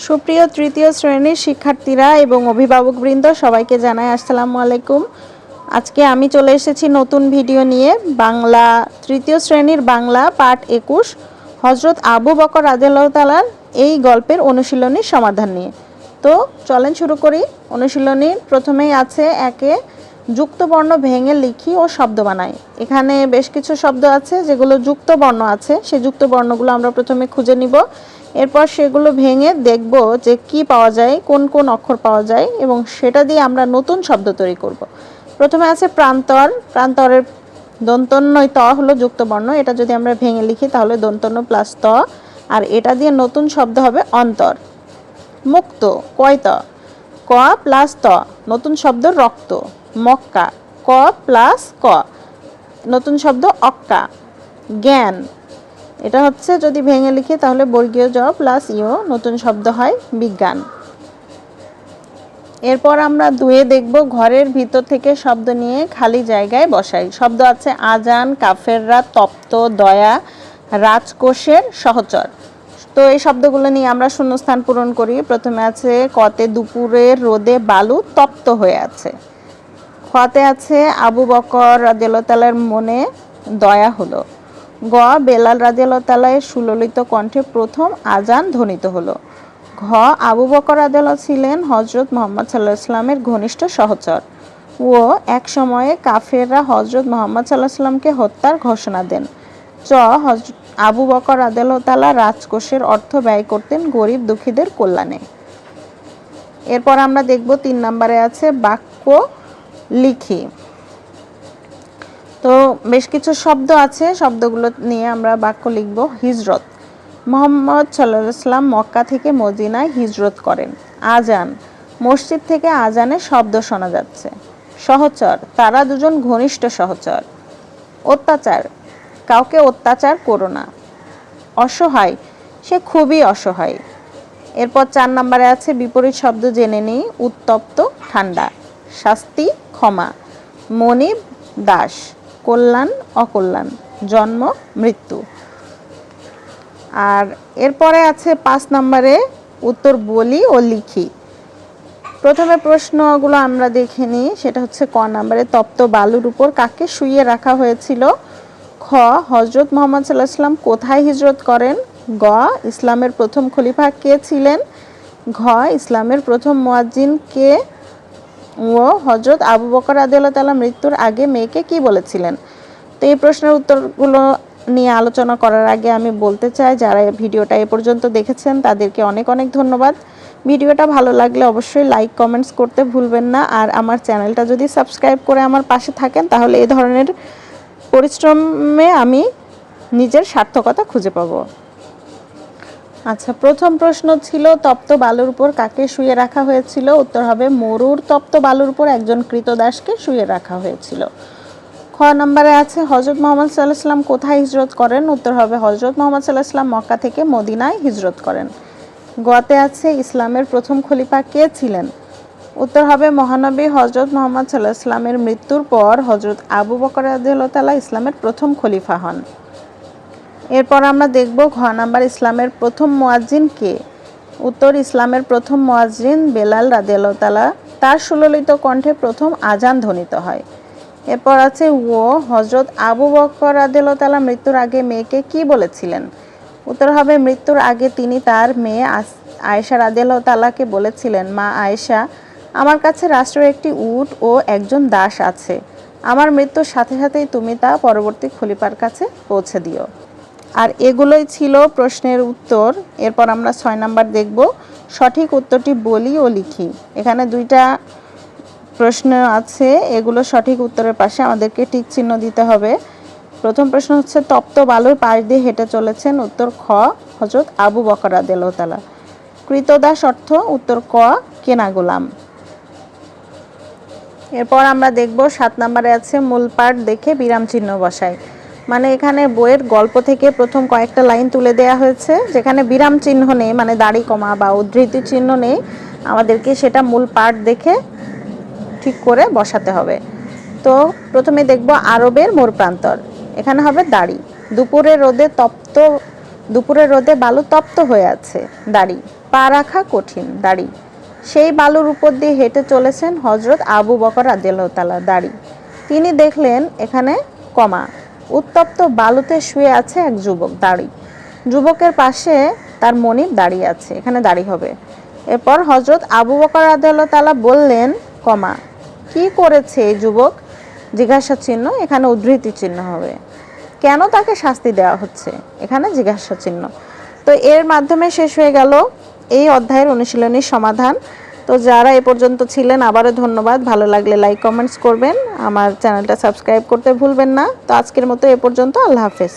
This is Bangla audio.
সুপ্রিয় তৃতীয় শ্রেণীর শিক্ষার্থীরা এবং অভিভাবকবৃন্দ সবাইকে জানাই আসসালামু আলাইকুম। আজকে আমি চলে এসেছি নতুন ভিডিও নিয়ে বাংলা তৃতীয় শ্রেণীর বাংলা পাঠ 21 হযরত আবু বকর রাদিয়াল্লাহু তাআলার এই গল্পের অনুশীলনীর সমাধান নিয়ে। তো চলেন শুরু করি। অনুশীলনীর প্রথমেই আছে একে যুক্ত বর্ণ ভেঙে লিখি ও শব্দ বানাই। এখানে বেশ কিছু শব্দ আছে যেগুলো যুক্ত বর্ণ আছে, সেই যুক্ত বর্ণগুলো আমরা প্রথমে খুঁজে নিব, এরপর সেগুলো ভেঙে দেখব যে কি পাওয়া যায়, কোন কোন অক্ষর পাওয়া যায় এবং সেটা দিয়ে আমরা নতুন শব্দ তৈরি করব। প্রথমে আছে প্রান্তর। প্রান্তরের দন্তন্য ত হলো যুক্ত বর্ণ, এটা যদি আমরা ভেঙে লিখি তাহলে দন্তন্য প্লাস ত, আর এটা দিয়ে নতুন শব্দ হবে অন্তর। মুক্ত কয়ত, ক প্লাস ত, নতুন শব্দ রক্ত। মক্কা ক প্লাস ক, নতুন শব্দ অক্কা। জ্ঞান, এটা হচ্ছে যদি ভেঙে লিখি তাহলে বর্গীয় জ প্লাস ইও, নতুন শব্দ হয় বিজ্ঞান। এরপর আমরা দুয়ে দেখব ঘরের ভিতর থেকে শব্দ নিয়ে খালি জায়গায় বসাই। শব্দ আছে আজান, কাফেররা, তপ্ত, দয়া, রাজকোষের সহচর। তো এই শব্দগুলো নিয়ে আমরা শূন্যস্থান পূরণ করি। প্রথমে আছে কতে দুপুরের রোদে বালু তপ্ত হয়ে আছে। খতে আছে আবু বকর রাদিয়াল্লাহু তাআলার মনে দয়া হলো। গ বেলাল রাদিয়াল্লাহু তাআলার সুললিত কণ্ঠে প্রথম আজান ধ্বনিত হলো। ঘ আবু বকর রাদিয়াল্লাহু ছিলেন হযরত মুহাম্মদ সাল্লাল্লাহু আলাইহি ওয়াসাল্লামের ঘনিষ্ঠ সহচর। ও এক সময়ে কাফেররা হযরত মুহাম্মদ সাল্লাল্লাহু আলাইহি ওয়াসাল্লামকে হত্যার ঘোষণা দেন। চ আবু বকর রাদিয়াল্লাহু তাআলা রাজকোষের অর্থ ব্যয় করতেন গরিব দুঃখীদের কল্যাণে। এরপর আমরা দেখব 3 নম্বরে আছে বাক্য লিখি। তো বেশ কিছু শব্দ আছে, শব্দগুলো নিয়ে আমরা বাক্য লিখব। হিজরত, মুহাম্মদ সাল্লাল্লাহু আলাইহি ওয়াসাল্লাম মক্কা থেকে মদিনায় হিজরত করেন। আজান, মসজিদ থেকে আজানের শব্দ শোনা যাচ্ছে। সহচর, তারা দুজন ঘনিষ্ঠ সহচর। অত্যাচার, কাউকে অত্যাচার করো না। অসহায়, সে খুবই অসহায়। এরপর 4 নম্বরে আছে বিপরীত শব্দ জেনে নিই। উত্তপ্ত ঠান্ডা, শাস্তি ক্ষমা, মনিব দাস, কল্যাণ অকল্যাণ, জন্ম মৃত্যু। আর এরপরে আছে 5 নম্বরে উত্তর বলি ও লিখি। প্রথমে প্রশ্নগুলো আমরা দেখে নিই, সেটা হচ্ছে ক নম্বরে তপ্ত বালুর উপর কাকে শুইয়ে রাখা হয়েছিল। খ হযরত মুহাম্মদ সাল্লাল্লাহু আলাইহি ওয়াসাল্লাম কোথায় হিজরত করেন। গ ইসলামের প্রথম খলিফা কে ছিলেন। ঘ ইসলামের প্রথম মুয়াজ্জিন কে। ও হযরত আবু বকর রাদিয়াল্লাহু তাআলা মৃত্যুর আগে মেয়েকে কি বলেছিলেন। তো এই প্রশ্নের উত্তরগুলো নিয়ে আলোচনা করার আগে আমি বলতে চাই, যারা ভিডিওটা এ পর্যন্ত দেখেছেন তাদেরকে অনেক অনেক ধন্যবাদ। ভিডিওটা ভালো লাগলে অবশ্যই লাইক কমেন্টস করতে ভুলবেন না, আর আমার চ্যানেলটা যদি সাবস্ক্রাইব করে আমার পাশে থাকেন তাহলে এই ধরনের পরিশ্রমে আমি নিজের সার্থকতা খুঁজে পাবো। আচ্ছা, প্রথম প্রশ্ন ছিল তপ্ত বালুর উপর কাকে শুয়ে রাখা হয়েছিল। উত্তর হবে মরুর তপ্ত বালুর উপর একজন কৃতদাসকে শুয়ে রাখা হয়েছিল। খ নম্বরে আছে হযরত মুহাম্মদ সাল্লাল্লাহু আলাইহি ওয়াসাল্লাম কোথায় হিজরত করেন। উত্তর হবে হযরত মুহাম্মদ সাল্লাল্লাহু আলাইহি ওয়াসাল্লাম মক্কা থেকে মদিনায় হিজরত করেন। গতে আছে ইসলামের প্রথম খলিফা কে ছিলেন। উত্তর হবে মহানবী হযরত মুহাম্মদ সাল্লাল্লাহু আলাইহি ওয়াসাল্লামের মৃত্যুর পর হযরত আবু বকর রাদিয়াল্লাহু তাআলা ইসলামের প্রথম খলিফা হন। এরপর আমরা দেখব ঘ নাম্বার ইসলামের প্রথম মুয়াজ্জিন কে। উত্তর ইসলামের প্রথম মুয়াজ্জিন বেলাল রাদিয়াল্লাহু তাআলা, তার সুললিত কণ্ঠে প্রথম আজান ধ্বনিত হয়। এরপর আছে ও হযরত আবু বকর রাদিয়াল্লাহু তাআলা মৃত্যুর আগে মেয়েকে কি বলেছিলেন। উত্তর হবে মৃত্যুর আগে তিনি তার মেয়ে আয়েশা রাদিয়াল্লাহু তাআলাকে বলেছিলেন, মা আয়েশা, আমার কাছে রাষ্ট্রের একটি উট ও একজন দাস আছে, আমার মৃত্যুর সাথে সাথেই তুমি তা পরবর্তী খলিফার কাছে পৌঁছে দিও। আর এগুলোই ছিল প্রশ্নের উত্তর। এরপর আমরা 6 নাম্বার দেখব সঠিক উত্তরটি বলি ও লিখি। এখানে 2টা প্রশ্ন আছে, এগুলো সঠিক উত্তরের পাশে আমাদেরকে টিক চিহ্ন দিতে হবে। প্রথম প্রশ্ন হচ্ছে তপ্ত বালুর পাশ দিয়ে হেঁটে চলেছেন। উত্তর খ হযরত আবু বকর রাদিয়াল্লাহু তাআলা। কৃতদাস অর্থ। উত্তর ক কেনা গোলাম। এরপর আমরা দেখব 7 নম্বরে আছে মূল পাঠ দেখে বিরাম চিহ্ন বসাই। মানে এখানে বইয়ের গল্প থেকে প্রথম কয়েকটা লাইন তুলে দেওয়া হয়েছে, যেখানে বিরাম চিহ্ন নেই, মানে দাড়ি কমা বা উদ্ধৃতি চিহ্ন নেই, আমাদেরকে সেটা মূল পাঠ দেখে ঠিক করে বসাতে হবে। তো প্রথমে দেখব আরবের মোর প্রান্তর, এখানে হবে দাড়ি। দুপুরের রোদে বালু তপ্ত হয়ে আছে, দাড়ি। পা রাখা কঠিন, দাড়ি। সেই বালুর উপর দিয়ে হেঁটে চলেছেন হযরত আবু বকর রাদিয়াল্লাহু তাআলা, দাড়ি। তিনি দেখলেন এখানে কমা, উত্তপ্ত বালুতে শুয়ে আছে এক যুবক, দাড়ি। যুবকের পাশে তার মনিব দাঁড়িয়ে আছে, এখানে দাড়ি হবে। এরপর হযরত আবু বকর রাদিয়াল্লাহু তাআলা বললেন কমা, কি করেছে এই যুবক, জিজ্ঞাসা চিহ্ন, এখানে উদ্ধৃতি চিহ্ন হবে। কেন তাকে শাস্তি দেওয়া হচ্ছে, এখানে জিজ্ঞাসা চিহ্ন। তো এর মাধ্যমে শেষ হয়ে গেল এই অধ্যায়ের অনুশীলনীর সমাধান। তো যারা এ পর্যন্ত ছিলেন আবারও ধন্যবাদ। ভালো লাগলে লাইক কমেন্টস করবেন, আমার চ্যানেলটা সাবস্ক্রাইব করতে ভুলবেন না। তো আজকের মতো এ পর্যন্ত, আল্লাহ হাফেজ।